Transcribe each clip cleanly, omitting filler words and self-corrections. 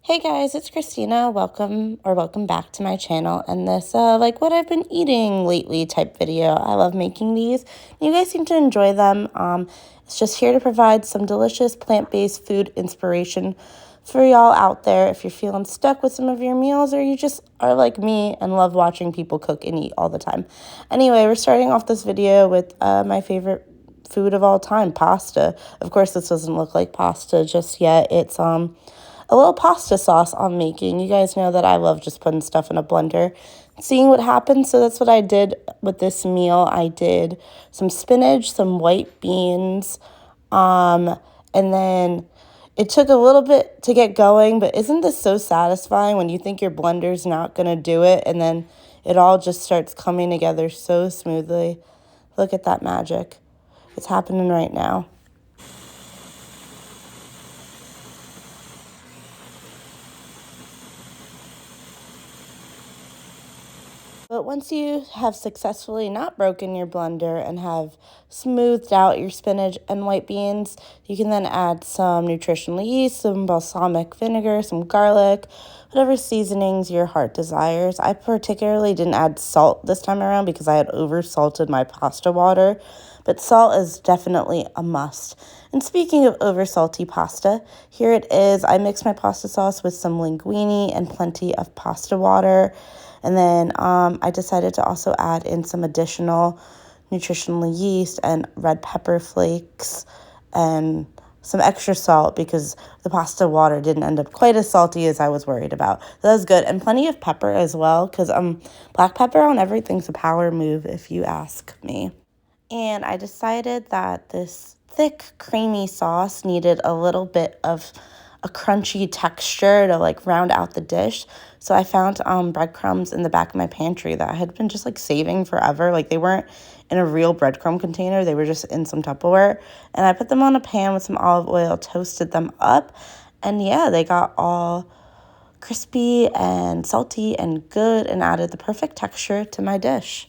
Hey guys, it's Christina. Welcome back to my channel and this like what I've been eating lately type video. I love making these. You guys seem to enjoy them. It's just here to provide some delicious plant-based food inspiration for y'all out there if you're feeling stuck with some of your meals or you just are like me and love watching people cook and eat all the time. Anyway, we're starting off this video with my favorite food of all time, pasta. Of course, this doesn't look like pasta just yet. It's a little pasta sauce I'm making. You guys know that I love just putting stuff in a blender, seeing what happens. So that's what I did with this meal. I did some spinach, some white beans, and then it took a little bit to get going, but isn't this so satisfying when you think your blender's not going to do it, and then it all just starts coming together so smoothly? Look at that magic. It's happening right now. But once you have successfully not broken your blender and have smoothed out your spinach and white beans, you can then add some nutritional yeast, some balsamic vinegar, some garlic, whatever seasonings your heart desires. I particularly didn't add salt this time around because I had over-salted my pasta water, but salt is definitely a must. And speaking of over-salty pasta, here it is. I mixed my pasta sauce with some linguine and plenty of pasta water. And then I decided to also add in some additional nutritional yeast and red pepper flakes and some extra salt because the pasta water didn't end up quite as salty as I was worried about. So that was good. And plenty of pepper as well because black pepper on everything's a power move if you ask me. And I decided that this thick, creamy sauce needed a little bit of a crunchy texture to like round out the dish. So I found breadcrumbs in the back of my pantry that I had been just like saving forever. Like they weren't in a real breadcrumb container. They were just in some Tupperware. And I put them on a pan with some olive oil, toasted them up. And yeah, they got all crispy and salty and good and added the perfect texture to my dish.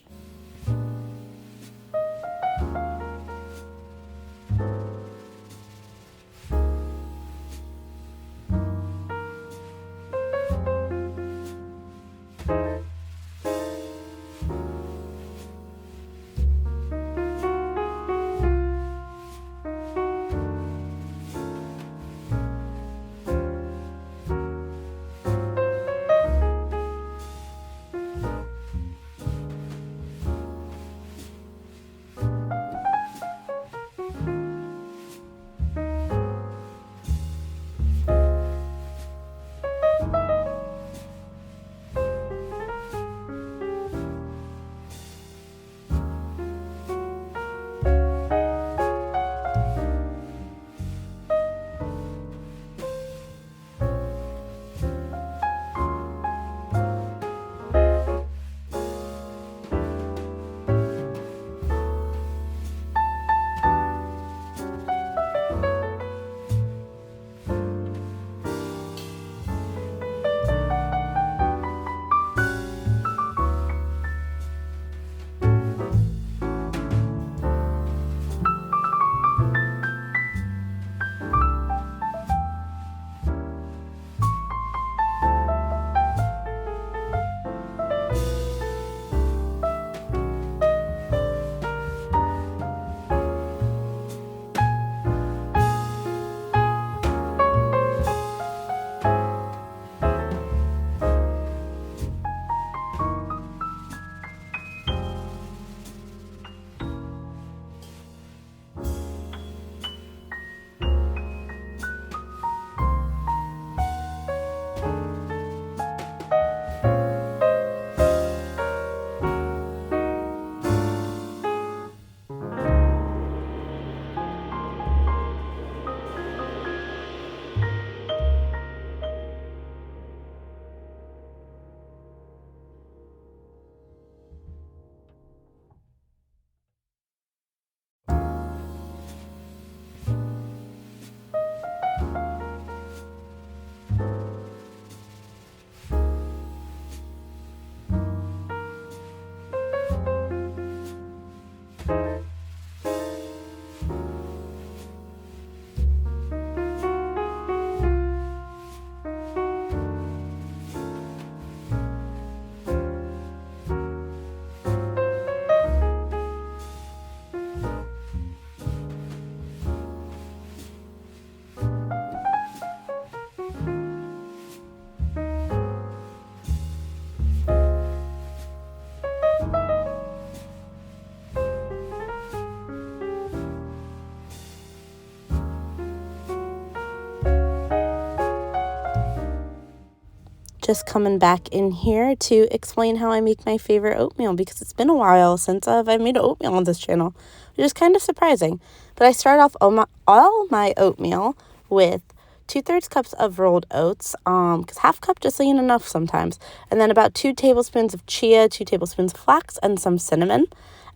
just coming back in here to explain how I make my favorite oatmeal, because it's been a while since I made oatmeal on this channel, which is kind of surprising. But I start off all my oatmeal with 2/3 cups of rolled oats, because half cup just ain't enough sometimes, and then about 2 tablespoons of chia, 2 tablespoons of flax, and some cinnamon.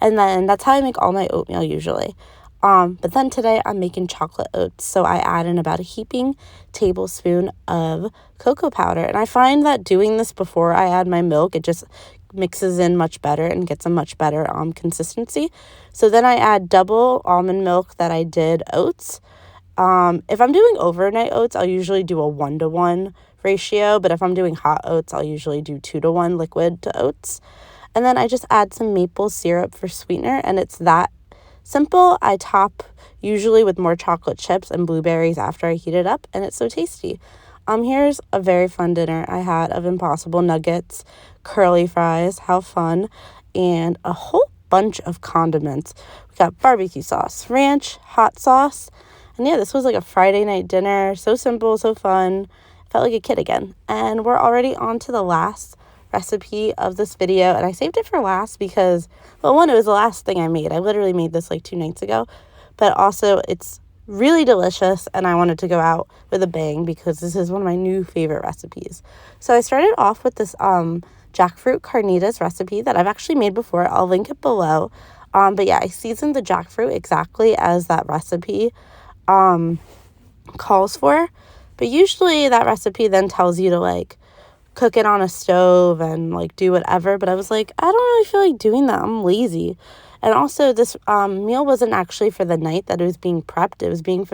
And then that's how I make all my oatmeal usually. But then today I'm making chocolate oats, so I add in about a heaping tablespoon of cocoa powder. And I find that doing this before I add my milk, it just mixes in much better and gets a much better consistency. So then I add double almond milk that I did oats. If I'm doing overnight oats, I'll usually do a 1-to-1 ratio, but if I'm doing hot oats, I'll usually do 2-to-1 liquid to oats. And then I just add some maple syrup for sweetener, and it's that simple. I top usually with more chocolate chips and blueberries after I heat it up, and it's so tasty. Here's a very fun dinner I had of Impossible nuggets, curly fries, how fun, and a whole bunch of condiments. We got barbecue sauce, ranch, hot sauce, and yeah, this was like a Friday night dinner. So simple, so fun. Felt like a kid again. And we're already on to the last recipe of this video, and I saved it for last because, well, one, it was the last thing I made. I literally made this like 2 nights ago, but also it's really delicious, and I wanted to go out with a bang because this is one of my new favorite recipes. So I started off with this jackfruit carnitas recipe that I've actually made before. I'll link it below. But yeah, I seasoned the jackfruit exactly as that recipe calls for, but usually that recipe then tells you to like cook it on a stove and like do whatever, but I was like, I don't really feel like doing that. I'm lazy. And also this meal wasn't actually for the night that it was being prepped. It was being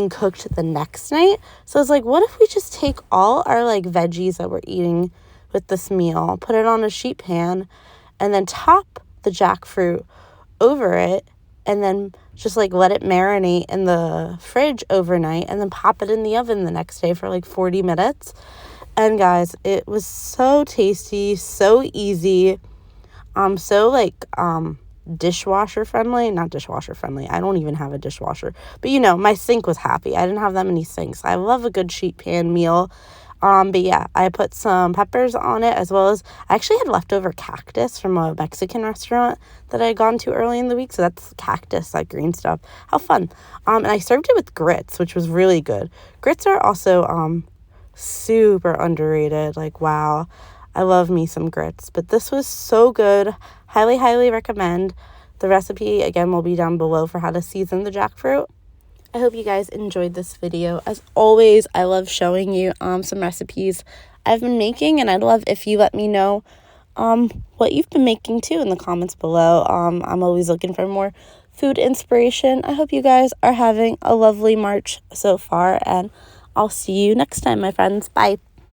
cooked the next night. So I was like, what if we just take all our like veggies that we're eating with this meal, put it on a sheet pan, and then top the jackfruit over it, and then just like let it marinate in the fridge overnight, and then pop it in the oven the next day for like 40 minutes. And guys, it was so tasty, so easy, so like dishwasher friendly. Not dishwasher friendly, I don't even have a dishwasher, but you know, my sink was happy. I didn't have that many sinks. I love a good sheet pan meal. But yeah, I put some peppers on it, as well as I actually had leftover cactus from a Mexican restaurant that I had gone to early in the week. So that's cactus, like green stuff. How fun. And I served it with grits, which was really good. Grits are also super underrated. Like, wow, I love me some grits, but this was so good. Highly recommend. The recipe again will be down below for how to season the jackfruit. I hope you guys enjoyed this video. As always, I love showing you some recipes I've been making, and I'd love if you let me know what you've been making too in the comments below. I'm always looking for more food inspiration. I hope you guys are having a lovely March so far, and I'll see you next time, my friends. Bye.